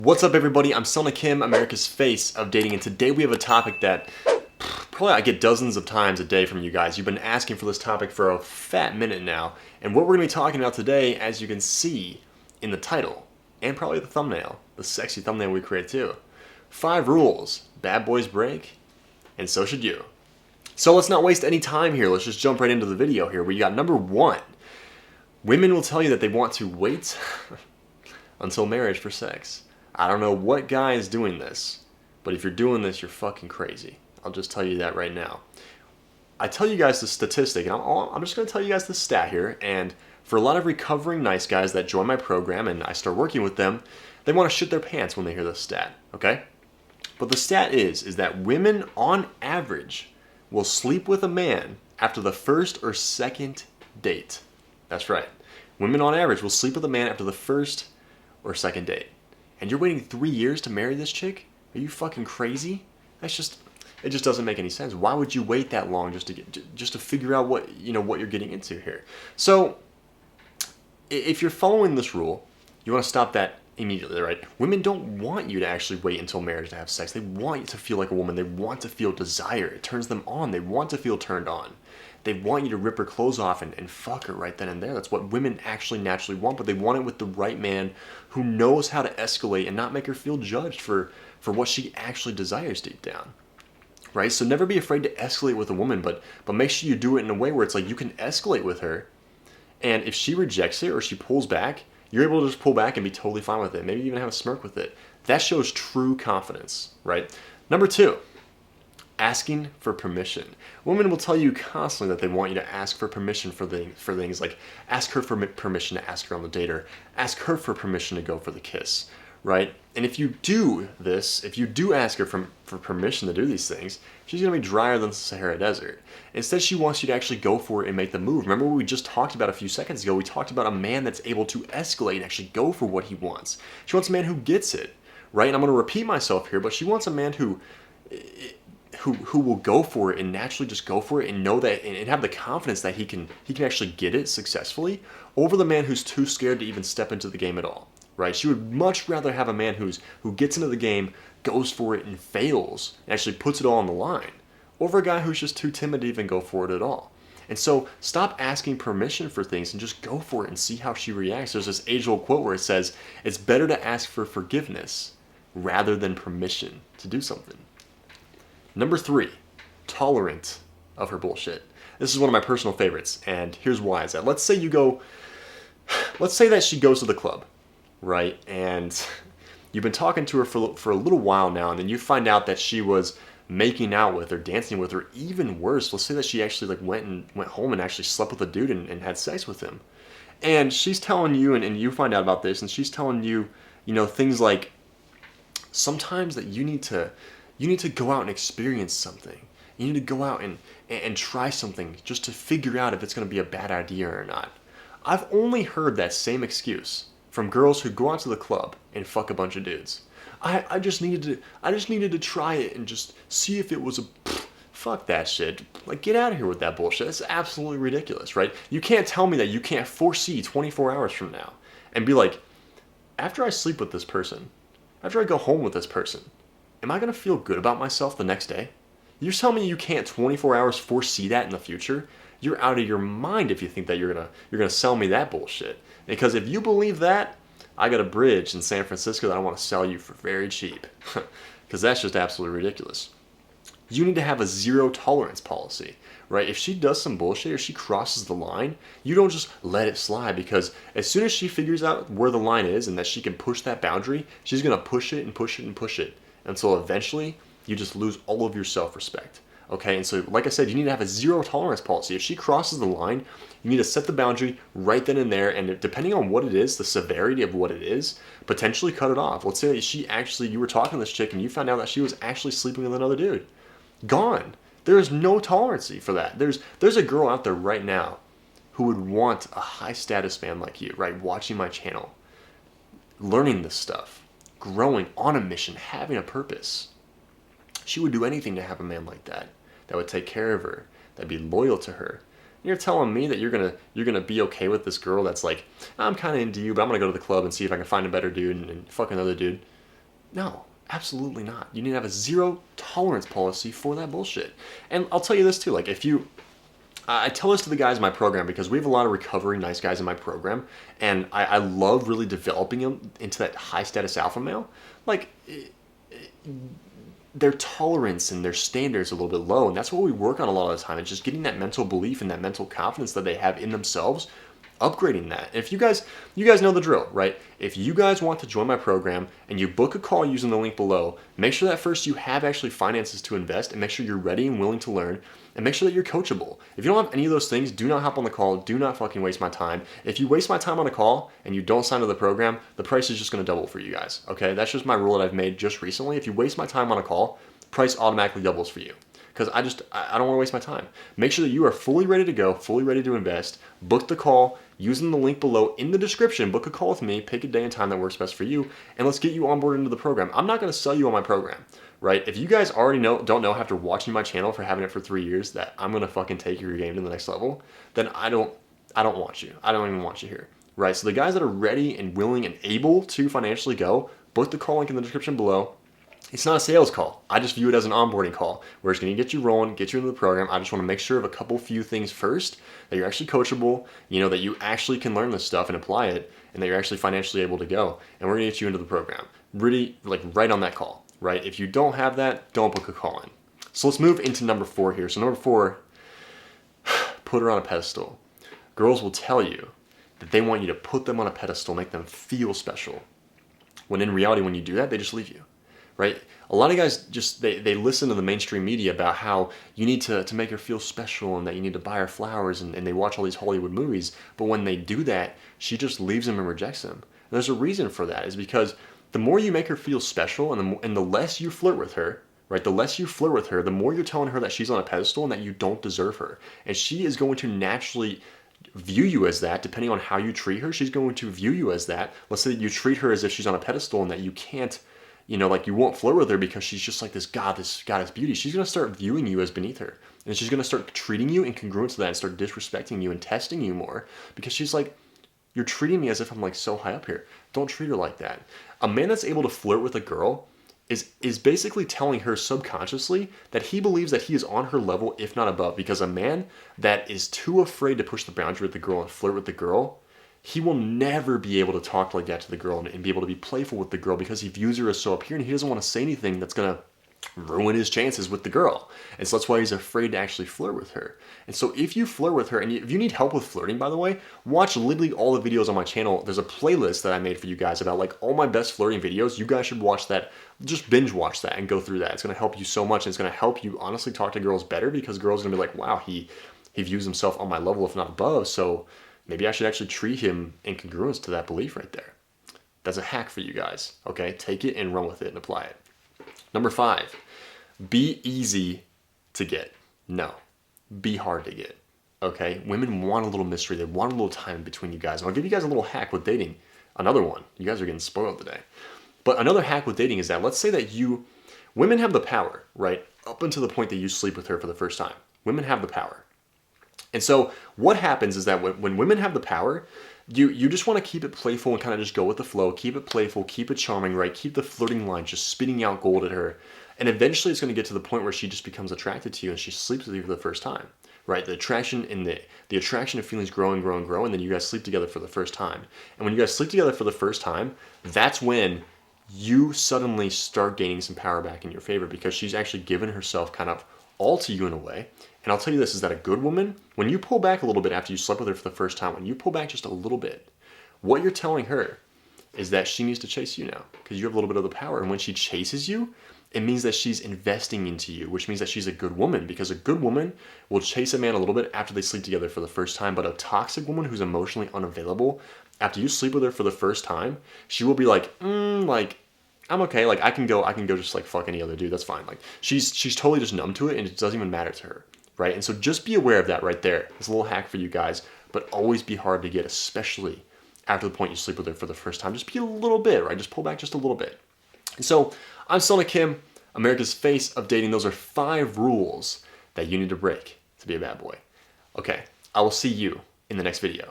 What's up, everybody? I'm Selna Kim, America's face of dating, and today we have a topic that probably I get dozens of times a day from you guys. You've been asking for this topic for a fat minute now, and what we're going to be talking about today, as you can see in the title, and probably the thumbnail, the sexy thumbnail we create too. 5 rules bad boys break, and so should you. So let's not waste any time here. Let's just jump right into the video here. We got number 1. Women will tell you that they want to wait until marriage for sex. I don't know what guy is doing this, but if you're doing this, you're fucking crazy. I'll just tell you that right now. I tell you guys the statistic, and I'm just going to tell you guys the stat here, and for a lot of recovering nice guys that join my program and I start working with them, they want to shit their pants when they hear this stat, okay? But the stat is that women on average will sleep with a man after the first or second date. That's right. Women on average will sleep with a man after the first or second date. And you're waiting 3 years to marry this chick? Are you fucking crazy? It just doesn't make any sense. Why would you wait that long just to figure out what you're getting into here? So, if you're following this rule, you want to stop that immediately, right? Women don't want you to actually wait until marriage to have sex. They want you to feel like a woman. They want to feel desire. It turns them on. They want to feel turned on. They want you to rip her clothes off and fuck her right then and there. That's what women actually naturally want, but they want it with the right man who knows how to escalate and not make her feel judged for what she actually desires deep down. Right? So never be afraid to escalate with a woman, but make sure you do it in a way where it's like you can escalate with her, and if she rejects it or she pulls back, you're able to just pull back and be totally fine with it. Maybe even have a smirk with it. That shows true confidence, right? Number 2. Asking for permission. Women will tell you constantly that they want you to ask for permission for things like ask her for permission to ask her on the date, or ask her for permission to go for the kiss, right? And if you do this, if you do ask her for permission to do these things, she's going to be drier than the Sahara Desert. Instead, she wants you to actually go for it and make the move. Remember what we just talked about a few seconds ago? We talked about a man that's able to escalate and actually go for what he wants. She wants a man who gets it, right? And I'm going to repeat myself here, but she wants a man who will go for it and naturally just go for it and know that and have the confidence that he can actually get it successfully over the man who's too scared to even step into the game at all, right? She would much rather have a man who gets into the game, goes for it and fails, and actually puts it all on the line, over a guy who's just too timid to even go for it at all. And so stop asking permission for things and just go for it and see how she reacts. There's this age-old quote where it says, it's better to ask for forgiveness rather than permission to do something. Number 3, tolerant of her bullshit. This is one of my personal favorites, and here's why is that. Let's say that she goes to the club, right? And you've been talking to her for a little while now, and then you find out that she was making out with her, dancing with her, even worse. Let's say that she actually went home and actually slept with a dude and had sex with him. And she's telling you, and you find out about this, and she's telling you, things like, sometimes that you need to go out and experience something. You need to go out and try something just to figure out if it's going to be a bad idea or not. I've only heard that same excuse from girls who go out to the club and fuck a bunch of dudes. I just needed to try it and just see if it was a fuck that shit. Like, get out of here with that bullshit. It's absolutely ridiculous, right? You can't tell me that you can't foresee 24 hours from now and be like, after I sleep with this person, after I go home with this person, am I going to feel good about myself the next day? You're telling me you can't 24 hours foresee that in the future? You're out of your mind if you think that you're gonna sell me that bullshit. Because if you believe that, I got a bridge in San Francisco that I want to sell you for very cheap. Because that's just absolutely ridiculous. You need to have a zero tolerance policy, right? If she does some bullshit or she crosses the line, you don't just let it slide, because as soon as she figures out where the line is and that she can push that boundary, she's gonna push it and push it and push it until eventually you just lose all of your self-respect. Okay, and so like I said, you need to have a zero tolerance policy. If she crosses the line, you need to set the boundary right then and there, and depending on what it is, the severity of what it is, potentially cut it off. Let's say that you were talking to this chick and you found out that she was actually sleeping with another dude. Gone. There is no tolerancy for that. There's a girl out there right now who would want a high status man like you, right, watching my channel, learning this stuff, growing on a mission, having a purpose. She would do anything to have a man like that would take care of her, that'd be loyal to her. You're telling me that you're gonna be okay with this girl that's like, I'm kind of into you, but I'm gonna go to the club and see if I can find a better dude and fuck another dude. No, absolutely not. You need to have a zero tolerance policy for that bullshit. And I'll tell you this too, like if you, I tell this to the guys in my program because we have a lot of recovery nice guys in my program, and I love really developing them into that high status alpha male. Like, their tolerance and their standards are a little bit low, and that's what we work on a lot of the time. It's just getting that mental belief and that mental confidence that they have in themselves, upgrading that. If you guys know the drill, right? If you guys want to join my program and you book a call using the link below, make sure that first you have actually finances to invest, and make sure you're ready and willing to learn, and make sure that you're coachable. If you don't have any of those things, do not hop on the call. Do not fucking waste my time. If you waste my time on a call and you don't sign to the program, the price is just going to double for you guys. Okay, that's just my rule that I've made just recently. If you waste my time on a call, price automatically doubles for you. Because I don't want to waste my time. Make sure that you are fully ready to go, fully ready to invest. Book the call using the link below in the description. Book a call with me, pick a day and time that works best for you, and let's get you on board into the program. I'm not going to sell you on my program, right? If you guys already don't know after watching my channel for having it for 3 years that I'm going to fucking take your game to the next level, then I don't want you. I don't even want you here, right? So the guys that are ready and willing and able to financially go, book the call link in the description below. It's not a sales call. I just view it as an onboarding call where it's going to get you rolling, get you into the program. I just want to make sure of a few things first, that you're actually coachable, that you actually can learn this stuff and apply it, and that you're actually financially able to go. And we're going to get you into the program. Really, like right on that call, right? If you don't have that, don't book a call in. So let's move into number 4 here. So number 4, put her on a pedestal. Girls will tell you that they want you to put them on a pedestal, make them feel special. When in reality, when you do that, they just leave you. Right? A lot of guys just, they listen to the mainstream media about how you need to make her feel special and that you need to buy her flowers, and they watch all these Hollywood movies. But when they do that, she just leaves them and rejects them. And there's a reason for that, is because the more you make her feel special and the less you flirt with her, right? The less you flirt with her, the more you're telling her that she's on a pedestal and that you don't deserve her. And she is going to naturally view you as that. Depending on how you treat her, she's going to view you as that. Let's say that you treat her as if she's on a pedestal and that you can't, like you won't flirt with her because she's just like this goddess beauty. She's going to start viewing you as beneath her. And she's going to start treating you in congruence to that and start disrespecting you and testing you more, because she's like, you're treating me as if I'm like so high up here. Don't treat her like that. A man that's able to flirt with a girl is basically telling her subconsciously that he believes that he is on her level, if not above, because a man that is too afraid to push the boundary with the girl and flirt with the girl, he will never be able to talk like that to the girl and be able to be playful with the girl, because he views her as so up here and he doesn't want to say anything that's going to ruin his chances with the girl. And so that's why he's afraid to actually flirt with her. And so if you flirt with her, and if you need help with flirting, by the way, watch literally all the videos on my channel. There's a playlist that I made for you guys about like all my best flirting videos. You guys should watch that. Just binge watch that and go through that. It's going to help you so much. And it's going to help you honestly talk to girls better, because girls are going to be like, wow, he views himself on my level, if not above. So maybe I should actually treat him in congruence to that belief right there. That's a hack for you guys, okay? Take it and run with it and apply it. Number 5, be easy to get. No, be hard to get, okay? Women want a little mystery. They want a little time between you guys. And I'll give you guys a little hack with dating. Another one. You guys are getting spoiled today. But another hack with dating is that, let's say that women have the power, right? Up until the point that you sleep with her for the first time. Women have the power. And so what happens is that when women have the power, you just want to keep it playful and kind of just go with the flow. Keep it playful, keep it charming, right? Keep the flirting line just spitting out gold at her. And eventually it's going to get to the point where she just becomes attracted to you and she sleeps with you for the first time, right? The attraction and the attraction of feelings grow and grow and grow, and then you guys sleep together for the first time. And when you guys sleep together for the first time, that's when you suddenly start gaining some power back in your favor, because she's actually given herself kind of all to you in a way. And I'll tell you this, is that a good woman, when you pull back a little bit after you slept with her for the first time, when you pull back just a little bit, what you're telling her is that she needs to chase you now, because you have a little bit of the power. And when she chases you, it means that she's investing into you, which means that she's a good woman, because a good woman will chase a man a little bit after they sleep together for the first time. But a toxic woman who's emotionally unavailable, after you sleep with her for the first time, she will be like, I'm okay. Like I can go just like fuck any other dude. That's fine. Like she's totally just numb to it, and it doesn't even matter to her. Right? And so just be aware of that right there. It's a little hack for you guys, but always be hard to get, especially after the point you sleep with her for the first time. Just be a little bit, right? Just pull back just a little bit. And so I'm Sona Kim, America's face of dating. Those are 5 rules that you need to break to be a bad boy. Okay, I will see you in the next video.